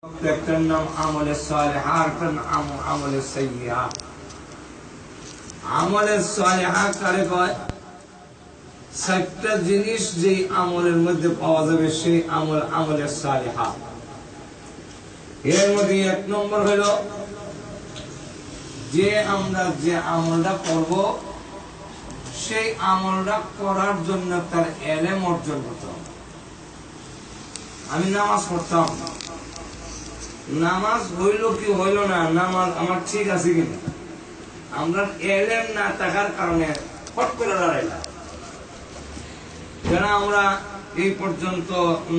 একটার নাম আমলে সালেহা, আরেকটার নাম আমলে সাইয়্যিআ। আমলে সালেহা কারে কয়? চারটা জিনিস যেই আমলের মধ্যে পাওয়া যাবে সেই আমল আমলে সালেহা। এর মধ্যে এক নম্বর হলো যে আমরা যে আমলটা করব সেই আমলটা করার জন্য তার ইলম অর্জন করতে হবে। আমি নামাজ পড়তাম, নামাজ হইল কি হইল না, নামাজ আমার ঠিক আছে কিনা, আমরা ইলম না থাকার কারণে ফট করে দাঁড়াইলাম। যারা আমরা এই পর্যন্ত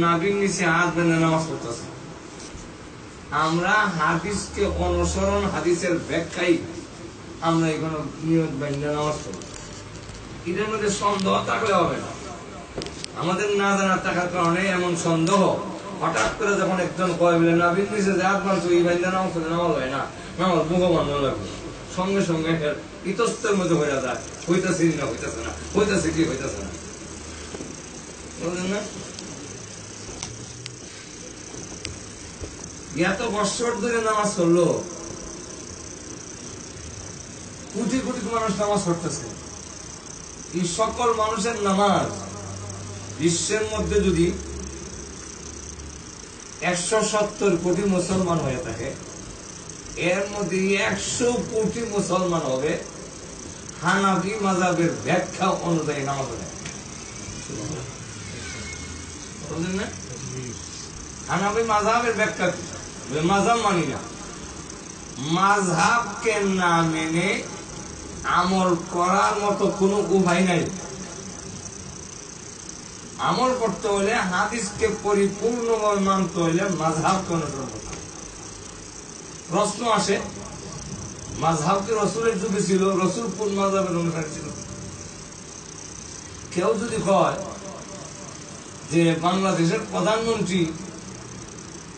নাভির নিচে হাত বেঁধে নামাজ পড়তেছি, আমরা হাদিসকে অনুসরণ, হাদিসের ব্যাখ্যাই আমরা এখানে নিয়ত বেঁধে নামাজ পড়ব। এদের মধ্যে সন্দেহ থাকলে হবে না। আমাদের না জানা থাকার কারণে এমন সন্দেহ, হঠাৎ করে যখন একজন কয় বলে নাভির নিচে যে হাত বাঁধছো এই বেঁধে নামাজ পড়লে নামাজ হয় না, নামাজ মুখো বান্ধব লাগবে, সঙ্গে সঙ্গে ইতস্তের মধ্যে হয়ে যায়, হইতেছে না হইতেছে না, হইতেছে কি হইতেছে না, বুঝলেন না? এত বছর ধরে নামাজ পড়লো, কোটি কোটি মানুষ নামাজ পড়তেছে। এই সকল মানুষের নামাজ বিশ্বের মধ্যে যদি 170 কোটি মুসলমান হয়ে থাকে, এর মধ্যে 100 কোটি মুসলমান হবে হানাফি মাযহাবের ব্যাখ্যা অনুযায়ী নামাজ পড়ে। বুঝলেন না? হানাফি মাযহাবের ব্যাখ্যা কি? মাযহাব মানি না। মাযহাবকে না মেনে আমল করার মতো কোনো উপায় নাই। আমল করতে হলে হাদিসকে পরিপূর্ণভাবে মানতে হলে মাযহাবকে অনুসরণ করতে হবে। প্রশ্ন আসে, মাযহাব কি রাসূলের যুগে ছিল? রাসূল কোন মাযহাবের অনুসারী ছিল? কেউ যদি কয় যে বাংলাদেশের প্রধানমন্ত্রী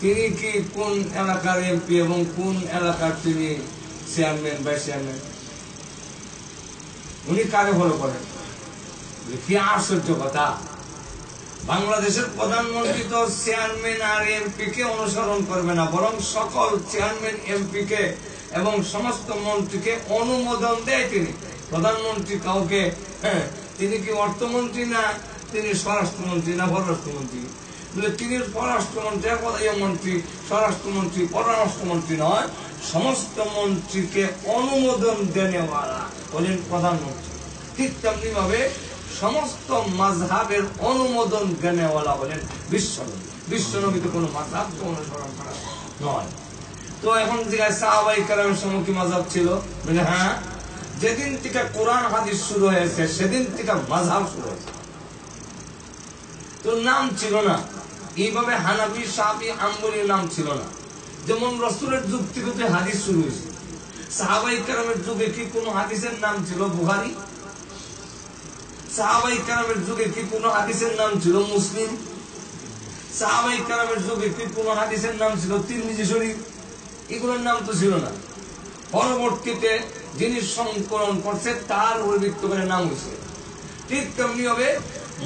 তিনি কি কোন এলাকার এমপি এবং কোন এলাকার তিনি চেয়ারম্যান, ভাইস চেয়ারম্যান, উনি কারে ফলো করেন? কি আশ্চর্য কথা! বাংলাদেশের প্রধানমন্ত্রী তো চেয়ারম্যান আর এমপি কে অনুসরণ করবে না, বরং সকল চেয়ারম্যান, এমপি কে এবং সমস্ত মন্ত্রীকে অনুমোদন দেয় তিনি। প্রধানমন্ত্রী কাউকে, তিনি কি অর্থমন্ত্রী না তিনি স্বরাষ্ট্রমন্ত্রী না পররাষ্ট্রমন্ত্রী? তিনি পররাষ্ট্রমন্ত্রী, মন্ত্রী, স্বরাষ্ট্রমন্ত্রী, পররাষ্ট্রমন্ত্রী নয়, সমস্ত মন্ত্রীকে অনুমোদন দেনেওয়ালা বলেন প্রধানমন্ত্রী। ঠিক তেমনি ভাবে সমস্ত মাযহাবের অনুমোদন দেনেওয়ালা বলেন বিশ্বনবী। বিশ্বনবীতে কোনো মাযহাবকে অনুসরণ করা নয়। তো এখন জিজ্ঞাসা, সাহাবায়ে কেরামের সময় কি মাযহাব ছিল? মানে হ্যাঁ, যেদিন থেকে কোরআন হাদিস শুরু হয়েছে সেদিন থেকে মাযহাব শুরু হয়েছে। তো নাম ছিল না এইভাবে হানাফি, শাফি, হাম্বলী নাম ছিল না। যেমন রাসূলের যুগ থেকে হাদিস শুরু হয়েছে। সাহাবায়ে কেরামের যুগে কি কোনো হাদিসের নাম ছিল বুখারী? সাহাবায়ে কেরামের যুগে কি কোনো হাদিসের নাম ছিল মুসলিম? সাহাবায়ে কেরামের যুগে কি কোনো হাদিসের নাম ছিল তিরমিজি শরীফ? এগুলোর নাম তো ছিল না। পরবর্তীতে যিনি সংকলন করছে তার পরিবৃত্ত করে নাম হয়েছে। ঠিক তেমনি হবে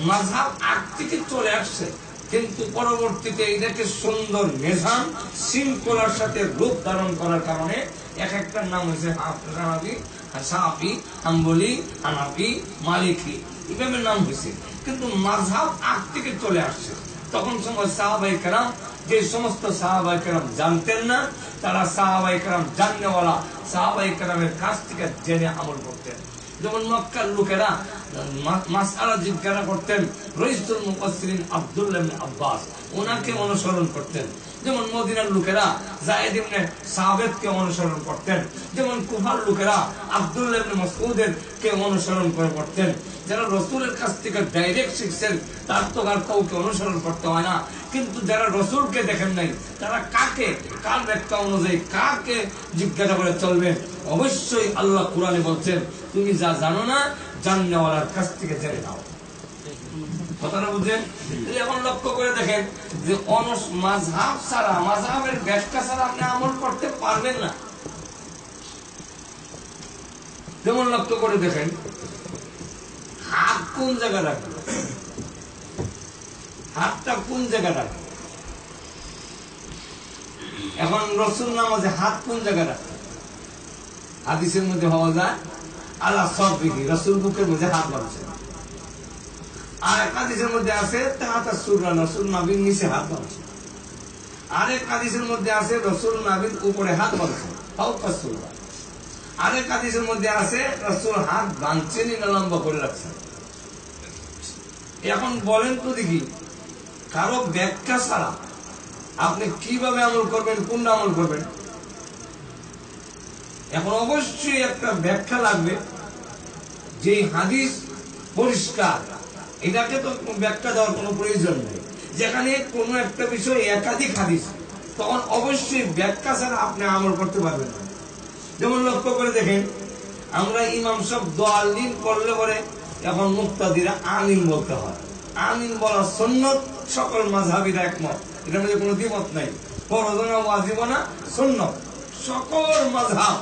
মাযহাব আগ থেকে চলে আসছে, কিন্তু পরবর্তীতে এটাকে সুন্দর নিজাম শৃঙ্খলার সাথে রূপ ধারণ করার কারণে এক একটা নাম হয়েছে হানাফি, শাফি, হাম্বলী, হানাফি, মালিকি, এভাবে নাম হয়েছে। কিন্তু মাযহাব আগ থেকে চলে আসছে। তখন সময় সাহাবায়ে কেরাম, যে সমস্ত সাহাবায়ে কেরাম জানতেন না, তারা সাহাবায়ে কেরাম জাননেওয়ালা সাহাবায়ে কেরামের কাছ থেকে জেনে আমল করতেন। যেমন মক্কার লোকেরা মাসআলা জিজ্ঞাসা করতেন, রাইসুল মুফাসসিরিন আব্দুল্লাহ ইবনে আব্বাস, ওনাকে অনুসরণ করতেন। যেমন মদিনার লোকেরা যায়েদ ইবনে সাবিতকে অনুসরণ করতেন। যেমন কুফার লোকেরা আব্দুল্লাহ ইবনে মাসউদের কে অনুসরণ করতেন। যারা রাসূলের কাছ থেকে ডাইরেক্ট শিখছেন তার তো আর কাউকে অনুসরণ করতে হয় না। কিন্তু যারা রাসূলকে দেখেন নাই তারা কাকে, কার ব্যাখ্যা অনুযায়ী কাকে জিজ্ঞাসা করে চলবেন? অবশ্যই আল্লাহ কোরআনে বলছেন, তুমি যা জানো না জাননেওয়ালার কাছ থেকে জেনে নাও। কথাটা বুঝছেন? এখন লক্ষ্য করে দেখেন যে মাযহাব ছাড়া, মাযহাবের ব্যাখ্যা ছাড়া আপনি আমল করতে পারবেন না। যেমন লক্ষ্য করে দেখেন, হাত কোন জায়গায় রাখবে, হাতটা কোন জায়গায় রাখবে? এখন রসুল নামাজে হাত কোন জায়গায় রাখতেন? হাদিসের মধ্যে পাওয়া যায় আল্লাহ সব বিধি রসুল বুকের মধ্যে হাত বাঁধছেন। আর এক হাদিসের মধ্যে আছে তাহাতা সুররা রসুল নাবির নিচে হাত বাঁধছেন। আরেক হাদিসের মধ্যে আছে রসুল নাবির উপরে হাত বাঁধছেন ফাওকা সুররা। আরেক হাদিসের মধ্যে আছে রসুল হাত বাঁধছেনই না লম্বা করে রাখছেন। এখন বলেন তো দেখি কারো ব্যাখ্যা ছাড়া আপনি কিভাবে আমল করবেন, কোনটা আমল করবেন? এখন অবশ্যই একটা ব্যাখ্যা লাগবে যে হাদিস পরিষ্কার, এটাকে তো ব্যাখ্যা দেওয়ার কোনো প্রয়োজন নেই। যেখানে কোনো একটা বিষয় একাধিক হাদিস, তখন অবশ্যই ব্যাখ্যা ছাড়া আপনি আমল করতে পারবেন না। যেমন লক্ষ্য করে দেখেন, আমরা ইমাম সব দোয়ালিন করলে পরে এখন মুক্তাদিরা আমিন বলতে হয়। আমিন বলা সুন্নত, সকল মাযহাবিরা একমত, এটার মধ্যে কোনো দ্বিমত নাই। ফরজ না ওয়াজিব না, সুন্নত, সকল মাযহাব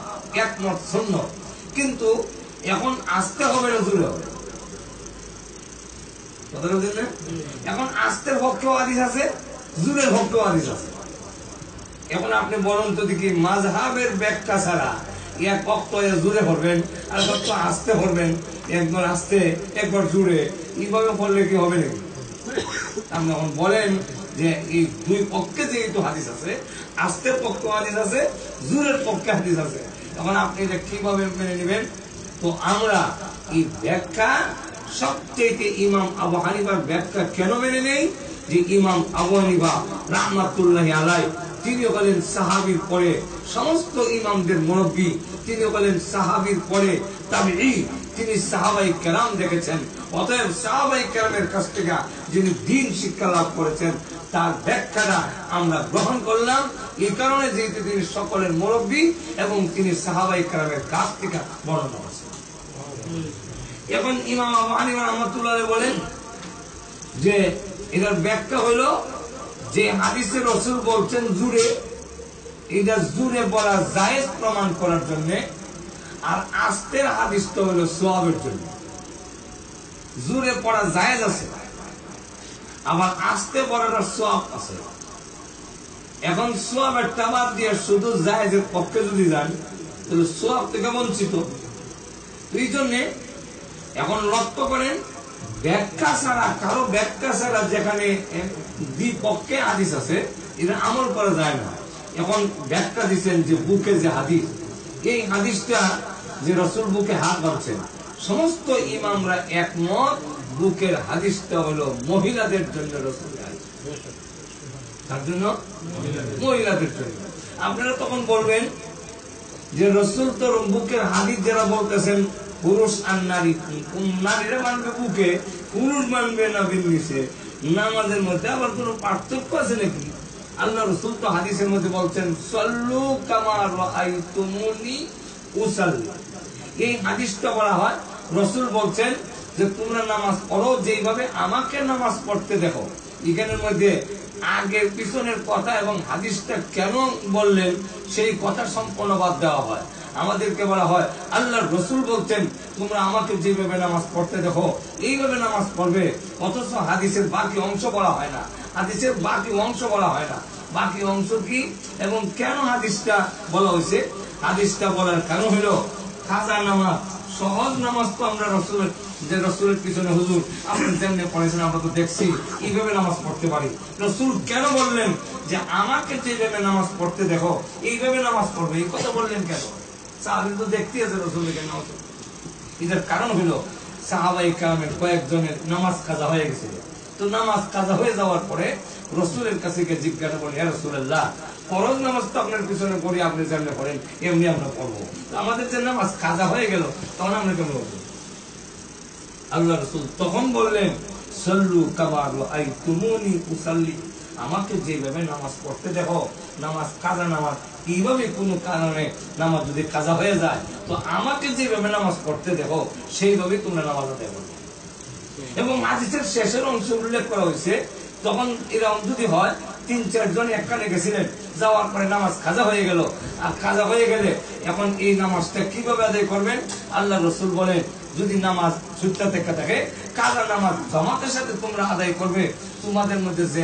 একমত সুন্নত। কিন্তু এখন আসতে হবে না জোরে হবে, কথাটা বুঝলেন না? এখন আসতের পক্ষেও হাদিস আছে, জোরের পক্ষেও হাদিস আছে। এখন আপনি বলুন তো দেখি মাযহাবের ব্যাখ্যা ছাড়া এক পক্ষ জোরে পড়বেন আর পক্ষ আসতে পড়বেন, একবার আসতে একবার জোরে, এইভাবে পড়লে কি হবে নাকি? আপনি এখন বলেন যে এই দুই পক্ষে যেহেতু হাদিস আছে, আস্তের পক্ষে হাদিস আছে, জোরের পক্ষে হাদিস আছে, এখন আপনি এটা কিভাবে মেনে নেবেন? তো আমরা এই ব্যাখ্যা সবচেয়ে ইমাম আবু হানিফার ব্যাখ্যা কেন মেনে নেই? যে ইমাম আবু হানিফা রাহমাতুল্লাহি আলাইহি তিনি হলেন সাহাবীর পরে সমস্ত ইমামদের মুরব্বী, তিনি হলেন সাহাবীর পরে তাবেঈ, তিনি সাহাবায়ে কেরাম দেখেছেন। অতএব সাহাবায়ে কেরামের কাছ থেকে যিনি দ্বীন শিক্ষা লাভ করেছেন তার ব্যাখ্যাটা আমরা গ্রহণ করলাম, এই কারণে যেহেতু তিনি সকলের মুরব্বী এবং তিনি সাহাবায়ে কেরামের কাছ থেকে বর্ণনা করেছেন। এখন ইমাম আবু হানিফা রাহমাতুল্লাহ আলাইহি বলেন যে এটার ব্যাখ্যা হলো যে হাদিসে রাসূল বলছেন জুরে, এটা জুরে বলা জায়েজ প্রমাণ করার জন্য, আর আস্তের হাদিসটা হলো সওয়াবের জন্য। জুরে পড়া জায়েজ আছে, আবার আস্তে পড়ার সওয়াব আছে। এখন সওয়াবের টাবাদ দিয়ে শুধু জায়েজের পক্ষে যদি যান তাহলে সওয়াব থেকে বঞ্চিত। এই জন্য এখন লক্ষ্য করেন ব্যাখ্যা ছাড়া, কারো ব্যাখ্যা ছাড়া যেখানে দ্বিপক্ষে হাদিস আছে এটা আমল করা যায় না। এখন ব্যাখ্যা দিচ্ছেন যে বুকে যে হাদিস, এই হাদিসটা যে রাসূল বুকে হাত বাঁধছেন, সমস্ত ইমামরা একমত বুকের হাদিসটা হলো মহিলাদের জন্য রাসূলের হাদিস। তার জন্য মহিলাদের জন্য। আপনারা তখন বলবেন যে রাসূল তো বুকের হাদিস যারা বলতেছেন পুরুষ আর নারী, নারীরা মানবে বুকে, পুরুষ মানবে নাভির নিচে, নামাজের মধ্যে আবার কোনো পার্থক্য আছে নাকি? আল্লাহ রাসূল তো হাদিসের মধ্যে বলছেন সাল্লু কামা রাআইতুমুনি উসাল্লি। এই হাদিসটা বলা হয় রাসূল বলছেন যে তোমরা নামাজ পড়ো যেইভাবে আমাকে নামাজ পড়তে দেখো। এখানের মধ্যে আগের পিছনের কথা এবং হাদিসটা কেন বললেন সেই কথা সম্পূর্ণ বাদ দেওয়া হয়। আমাদেরকে বলা হয় আল্লাহর রাসূল বলছেন তোমরা আমাকে যেভাবে নামাজ পড়তে দেখো এইভাবে নামাজ পড়বে, অথচ হাদিসের বাকি অংশ বলা হয় না। হাদিসের বাকি অংশ বলা হয় না। বাকি অংশ কি এবং কেন হাদিসটা বলা হয়েছে? হাদিসটা বলার কারণ হলো কাজা নামাজ, সহজ নামাজ তো আমরা রাসূলের যে রাসূলের পিছনে হুজুর আপনি যেমনি পড়েছেন আমরা তো দেখছি এইভাবে নামাজ পড়তে পারি। রাসূল কেন বললেন যে আমাকে যেভাবে নামাজ পড়তে দেখো এইভাবে নামাজ পড়বে, এই কথা বললেন কেন? সাহাবী তো দেখতে আছে রাসূলের কেন। এটার কারণ হলো সাহাবায়ে কেরামের কয়েকজনের নামাজ কাজা হয়ে গেছিল। তো নামাজ কাজা হয়ে যাওয়ার পরে রাসূলের কাছে গিয়ে জিজ্ঞাসা করলেন, ইয়া রাসূলুল্লাহ, ফরজ নামাজ তো আপনার পিছনে করি, আপনি যেমনি করেন এমনি আমরা পড়বো, আমাদের যে নামাজ কাজা হয়ে গেল তখন আমরা কেমন করবো? আল্লাহ রাসূল তখন বললেন সাল্লু কামা রাআইতুমুনি উসাল্লি, আমাকে যেভাবে নামাজ পড়তে দেখো, নামাজ কাজা নামাজ, এইভাবে কোনো কারণে নামাজ যদি কাজা হয়ে যায় তো আমাকে যেভাবে নামাজ পড়তে দেখো সেইভাবে তোমরা নামাজ আদায় করবে। এবং হাদিসের শেষের অংশ উল্লেখ করা হয়েছে তখন এরকম যদি হয় ৩-৪ জন একখানে গেছিলেন, যাওয়ার পরে নামাজ কাজা হয়ে গেল, আর কাজা হয়ে গেলে এখন এই নামাজটা কিভাবে আদায় করবেন? আল্লাহ রাসূল বলেন যদি নামাজ ছুটতে থেকে থাকে কাজা নামাজ জামাতের সাথে তোমরা আদায় করবে, তোমাদের মধ্যে যে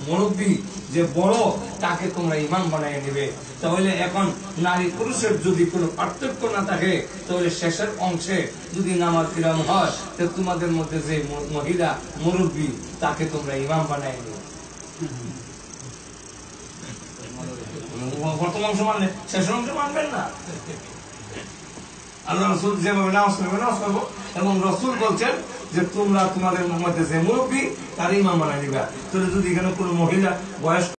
মুরব্বী যে বড় তাকে তোমরা ইমাম বানিয়ে নেবে। তাহলে এখন নারী পুরুষের যদি কোনো পার্থক্য না থাকে, তাহলে শেষের অংশে যদি নামাজ ইমাম হয়, তো তোমাদের মধ্যে যে মহিলা মুরব্বী তাকে তোমরা ইমাম বানিয়ে নেবে। প্রথম অংশ মানলে শেষের অংশ মানবেন না। আল্লাহ রসুল যেভাবে নামাজ করবো, এবং রসুল বলছেন যে তোমরা তোমাদের মধ্যে যে মুরব্বী তার ইমাম বানাই দিবা। তাহলে যদি এখানে কোনো মহিলা বয়স্ক